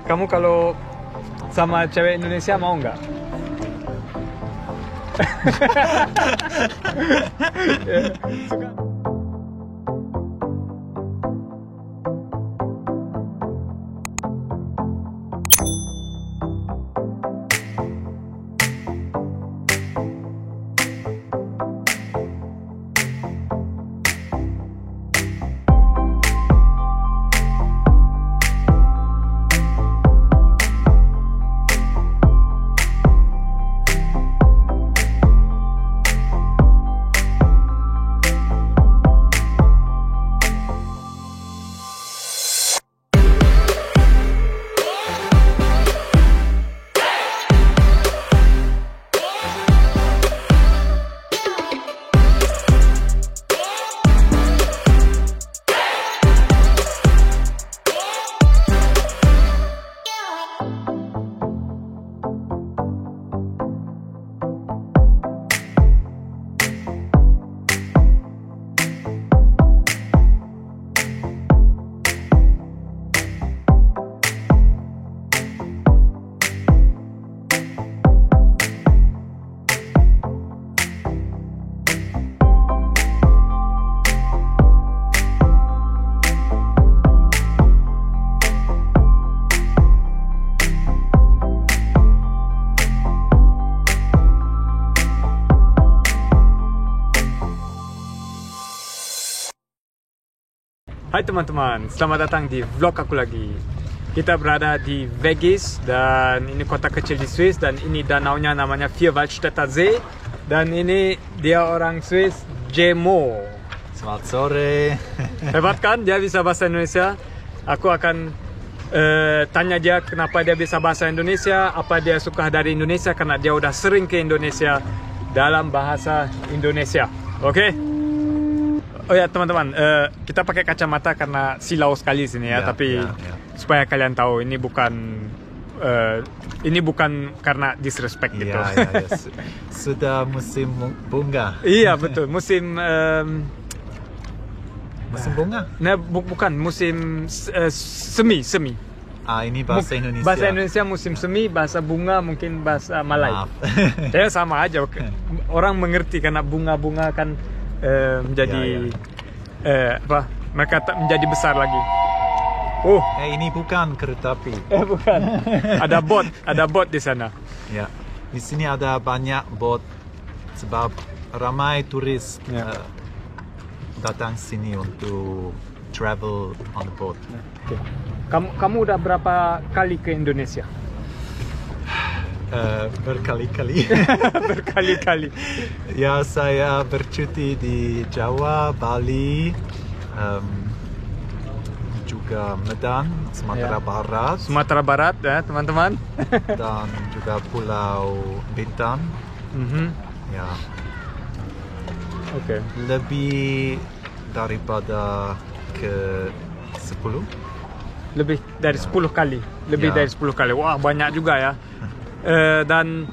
Kamu kalau sama cewek Indonesia mau nggak? Suka. Hai teman-teman, selamat datang di vlog aku lagi. Kita berada di Vegas dan ini kota kecil di Swiss dan ini danaunya namanya Vierwaldstätter See dan ini dia orang Swiss, Jemo. Selamat sore. Hebat kan dia bisa bahasa Indonesia? Aku akan tanya dia kenapa dia bisa bahasa Indonesia, apa dia suka dari Indonesia karena dia udah sering ke Indonesia dalam bahasa Indonesia. Oke? Oh ya teman-teman, kita pakai kacamata karena silau sekali sini ya, tapi supaya kalian tahu ini bukan karena disrespect gitu. Sudah musim bunga. Iya betul, musim bunga? Nah, bukan musim semi. Ini bahasa Indonesia. Bahasa Indonesia musim semi, bahasa bunga mungkin bahasa Malay. Maaf. Ya sama aja. Orang mengerti karena bunga-bunga kan menjadi mereka menjadi besar lagi. Ini bukan kereta api. Bukan. Ada bot di sana. Ya, di sini ada banyak bot sebab ramai turis datang sini untuk travel on the boat. Okay. Kamu udah berapa kali ke Indonesia? Berkali-kali. Berkali-kali. Ya, saya bercuti di Jawa, Bali, juga Medan, Sumatera Barat. Sumatera Barat ya teman-teman. Dan juga Pulau Bintan. Ya. Oke. Lebih daripada ke 10. Lebih dari 10 kali. Lebih dari 10 kali. Wah banyak juga ya. Dan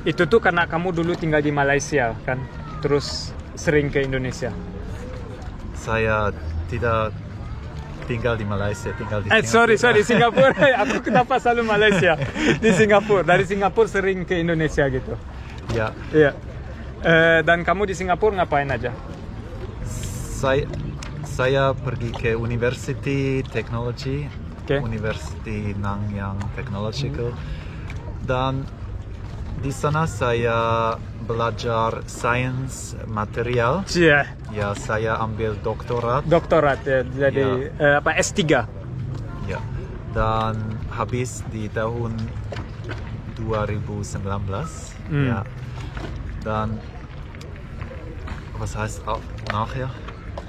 itu tuh karena kamu dulu tinggal di Malaysia kan, terus sering ke Indonesia. Saya tidak tinggal di Malaysia, tinggal di Singapura. Sorry, Singapura. Aku kenapa selalu Malaysia? Di Singapura. Dari Singapura sering ke Indonesia gitu. Ya. Iya. Dan kamu di Singapura ngapain aja? Saya pergi ke University Technology, University Nanyang Technological. Dan di sana saya belajar sains material. Ya, saya ambil doktorat. Doktorat ya, jadi S3. Ya. Dan habis di tahun 2019. Ya. Dan was heißt nachher?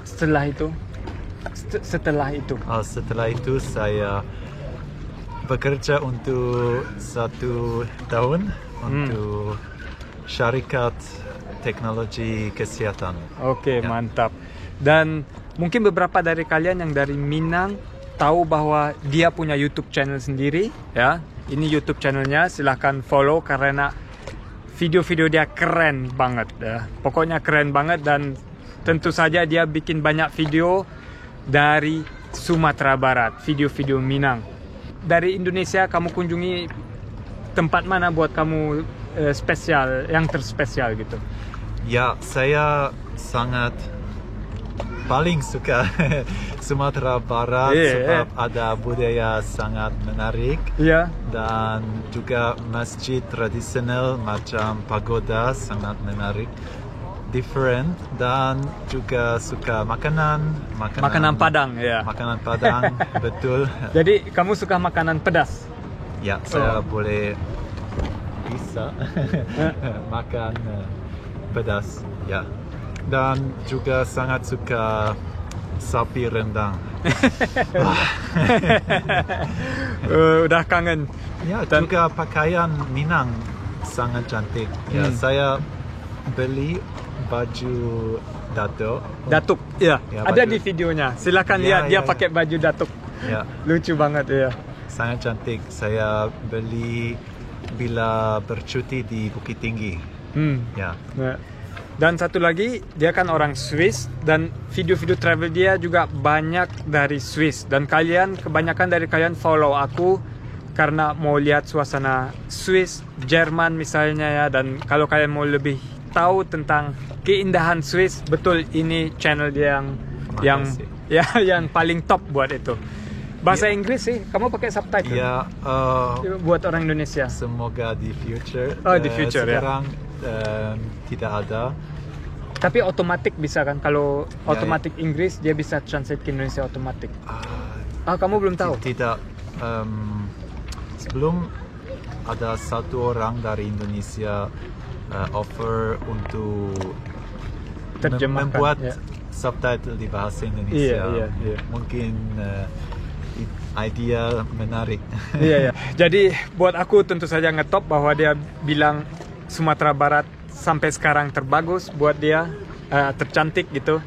Setelah itu. Setelah itu saya bekerja untuk 1 tahun untuk syarikat teknologi kesehatan. Oke, mantap. Dan mungkin beberapa dari kalian yang dari Minang tahu bahwa dia punya YouTube channel sendiri ya. Ini YouTube channelnya, silahkan follow karena video-video dia keren banget ya. Pokoknya keren banget dan tentu saja dia bikin banyak video dari Sumatera Barat, video-video Minang. dari Indonesia kamu kunjungi tempat mana buat kamu spesial, yang terspesial gitu? Ya, saya sangat paling suka Sumatera Barat sebab ada budaya sangat menarik dan juga masjid tradisional macam pagoda sangat menarik, different, dan juga suka makanan Padang ya. Makanan Padang betul. Jadi kamu suka makanan pedas? Ya, saya bisa makan pedas ya. Dan juga sangat suka sapi rendang. Udah kangen. Ya, juga pakaian Minang sangat cantik. Ya, saya beli baju datuk. Ya, ya ada di videonya. Silakan lihat dia pakai baju datuk. Ya. Lucu banget ya. Sangat cantik. Saya beli bila bercuti di Bukit Tinggi. Ya. Dan satu lagi, dia kan orang Swiss dan video-video travel dia juga banyak dari Swiss. Dan kebanyakan dari kalian follow aku karena mau lihat suasana Swiss, Jerman misalnya ya. Dan kalau kalian mau lebih tahu tentang keindahan Swiss, betul ini channel dia yang paling top buat itu. Bahasa Inggris sih, kamu pakai subtitle? Ya, buat orang Indonesia. Semoga di future. Di future sekarang, tidak ada. Tapi otomatis bisa kan? Kalau otomatis Inggris dia bisa translate ke Indonesia otomatis. Kamu belum tahu? Tidak. Sebelum ada satu orang dari Indonesia offer untuk membuat subtitle di bahasa Indonesia. Mungkin idea menarik. Iya. Jadi buat aku tentu saja ngetop bahwa dia bilang Sumatera Barat sampai sekarang terbagus buat dia, tercantik gitu.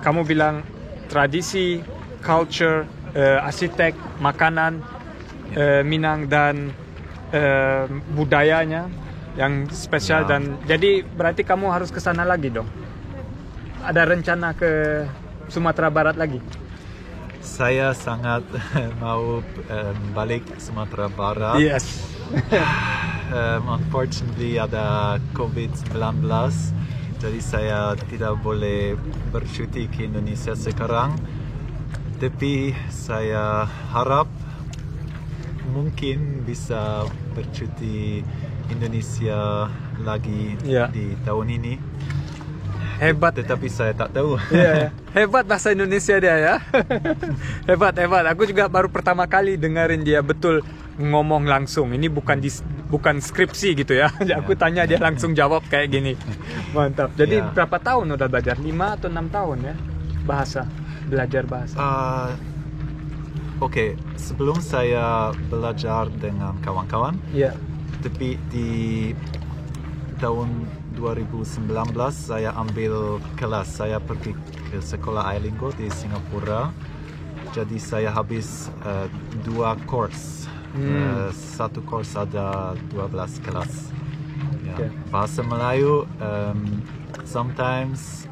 Kamu bilang tradisi, culture, arsitek, makanan Minang dan budayanya yang spesial dan jadi berarti kamu harus ke sana lagi dong. Ada rencana ke Sumatera Barat lagi? Saya sangat mau balik Sumatera Barat. Yes. Unfortunately ada COVID-19, jadi saya tidak boleh bercuti ke Indonesia sekarang. Tapi saya harap mungkin bisa bercuti Indonesia lagi di tahun ini. Hebat. Tetapi saya tak tahu. Hebat bahasa Indonesia dia ya. Hebat. Aku juga baru pertama kali dengerin dia betul ngomong langsung. Ini bukan skripsi gitu ya. Aku tanya dia langsung jawab kayak gini. Mantap. Jadi berapa tahun udah belajar? 5 atau 6 tahun ya belajar bahasa? Oke, sebelum saya belajar dengan kawan-kawan. Tapi di tahun 2019 saya ambil kelas. Saya pergi ke sekolah Airlinggo di Singapura. Jadi saya habis 2 course. Satu course ada 12 kelas. Bahasa Melayu sometimes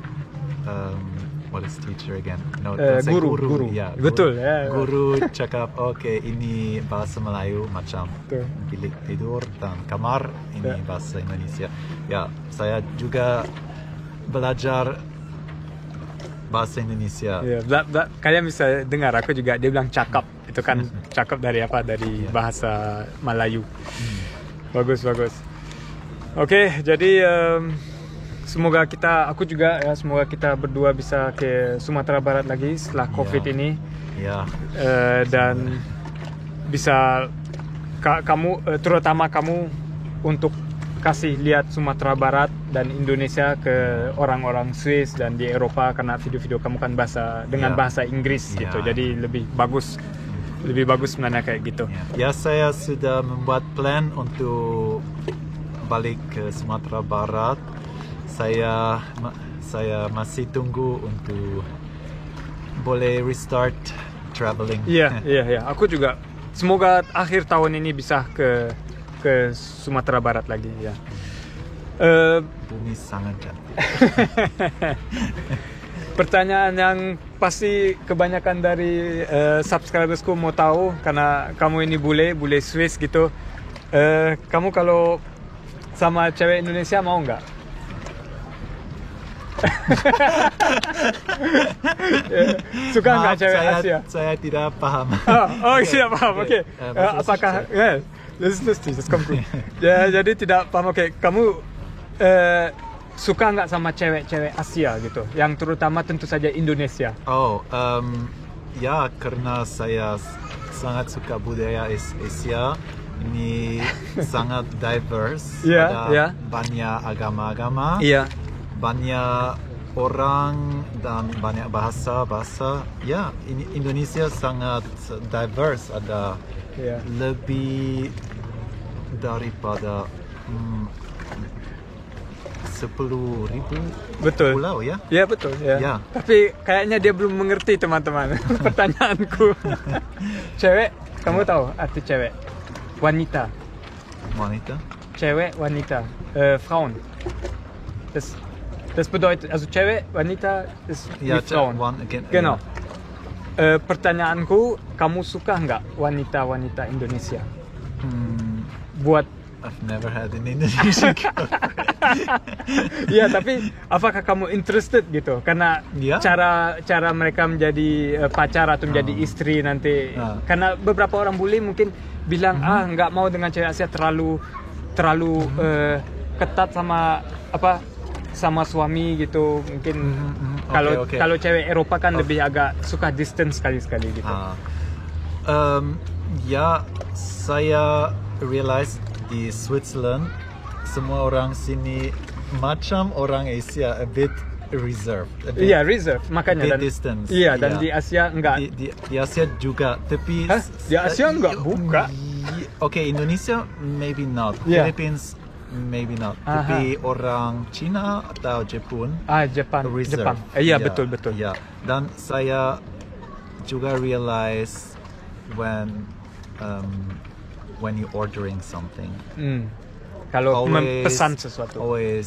what is teacher again? No, guru. Ya, betul. Guru cakap, ini bahasa Melayu macam bilik tidur dan kamar. Ini bahasa Indonesia. Ya, saya juga belajar bahasa Indonesia. Kalian bisa dengar aku juga dia bilang cakap. Itu kan cakap dari apa? Dari bahasa Melayu. Bagus. Oke, jadi semoga kita berdua bisa ke Sumatera Barat lagi setelah COVID ini. Dan bisa terutama kamu untuk kasih lihat Sumatera Barat dan Indonesia ke orang-orang Swiss dan di Eropa karena video-video kamu kan bahasa Inggris gitu. Jadi lebih bagus sebenarnya kayak gitu. Saya sudah membuat plan untuk balik ke Sumatera Barat. Saya masih tunggu untuk boleh restart traveling. Iya. Aku juga semoga akhir tahun ini bisa ke Sumatera Barat lagi ya. Bumi sangat cantik. pertanyaan yang pasti kebanyakan dari subscribersku mau tahu, karena kamu ini bule Swiss gitu. Kamu kalau sama cewek Indonesia mau nggak? Suka nggak cewek Asia? Saya tidak paham. Tidak paham. Oke. Apakah just come through. Ya, jadi tidak paham. Oke, kamu suka nggak sama cewek-cewek Asia gitu, yang terutama tentu saja Indonesia? Ya, karena saya sangat suka budaya Asia. Ini sangat diverse, ada banyak agama-agama, banyak orang dan banyak bahasa. Ya, ini Indonesia sangat diverse, ada lebih daripada 10.000 pulau ya? Ya betul ya. Tapi kayaknya dia belum mengerti teman-teman pertanyaanku. Cewek, kamu tahu arti cewek? Wanita. Cewek, wanita. Frauen. Das bedeutet, also cewek, wanita ist wie Frauen. Genau. Pertanyaanku, kamu suka nggak wanita-wanita Indonesia? Buat I've never had an Indonesian girl. Ya, tapi apakah kamu interested gitu? Karena cara mereka menjadi pacar atau menjadi istri nanti. Karena beberapa orang bule mungkin bilang nggak mau dengan cewek Asia, terlalu ketat sama suami gitu. Mungkin kalau cewek Eropa kan lebih agak suka distance sekali-sekali gitu. Ya, saya realize di Switzerland semua orang sini macam orang Asia, a bit reserved. Iya, reserved, makanya. Dan distance. Iya, dan di Asia enggak. Di Asia juga, tapi di Asia enggak buka. Oke, Indonesia maybe not. Philippines maybe not. Tapi orang Cina atau Jepun. Jepang. Iya, betul. Ya. Dan saya juga realize when you ordering something, kalau memesan sesuatu, always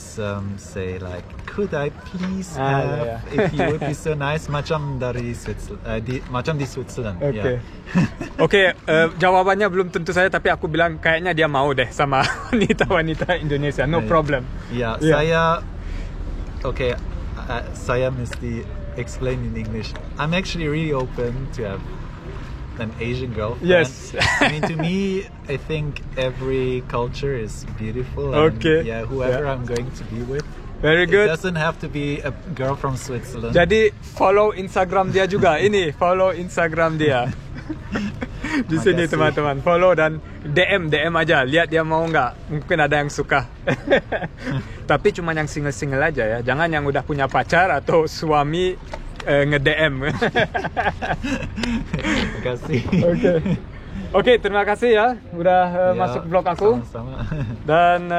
say like, could I please have, if you would be so nice, macam dari macam di Switzerland. Oke, jawabannya belum tentu saya, tapi aku bilang kayaknya dia mau deh sama wanita Indonesia, no problem. Saya mesti explain in English. I'm actually really open to have an Asian girlfriend. Yes. I mean, to me, I think every culture is beautiful. Whoever I'm going to be with. Very good. It doesn't have to be a girl from Switzerland. Jadi follow Instagram dia juga. Ini follow Instagram dia. Di sini teman-teman, follow dan DM aja. Lihat dia mau nggak. Mungkin ada yang suka. Tapi cuma yang single aja ya. Jangan yang udah punya pacar atau suami nge-DM. Terima kasih. Oke, terima kasih ya udah masuk vlog aku. Sama-sama. Dan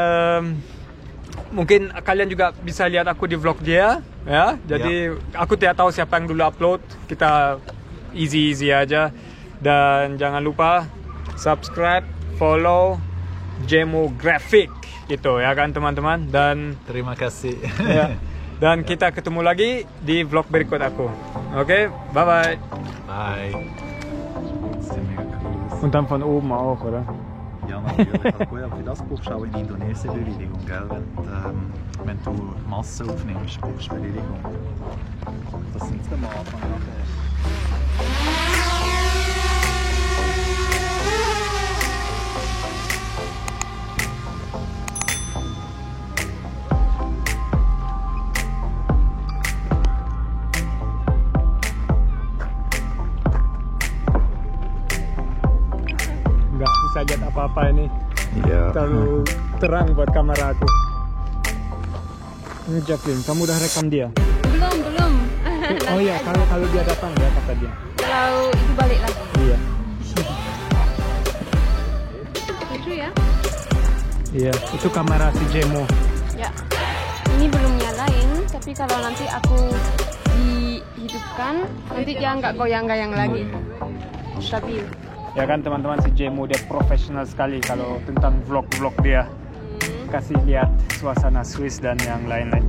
mungkin kalian juga bisa lihat aku di vlog dia ya. Jadi aku tidak tahu siapa yang dulu upload. Kita easy aja. Dan jangan lupa subscribe, follow Jemo Graphic gitu ya kan teman-teman. Dan terima kasih. Dan kita ketemu lagi di vlog berikut aku. Oke, bye. Und dann von oben auch, oder? Ja, natürlich. Also gut, aber für das brauchst du auch in Indonesien Bewilligung, gell? Wenn du Masse aufnimmst, brauchst du Bewilligung. Das sind wir am Anfang nachher. Nggak bisa lihat apa-apa ini. Terlalu terang buat kamera aku. Ini Jacqueline, kamu udah rekam dia? Belum. Oh iya, kalau dia datang ya kata dia. Kalau itu balik lagi. Iya. Itu ya? Iya, itu kamera si Jemo. Ya. Ini belum nyalain, tapi kalau nanti aku dihidupkan, nanti dia nggak goyang-goyang lagi. Stabil. Ya kan teman-teman, si Jemo dia profesional sekali kalau tentang vlog dia. Kasih lihat suasana Swiss dan yang lain-lain.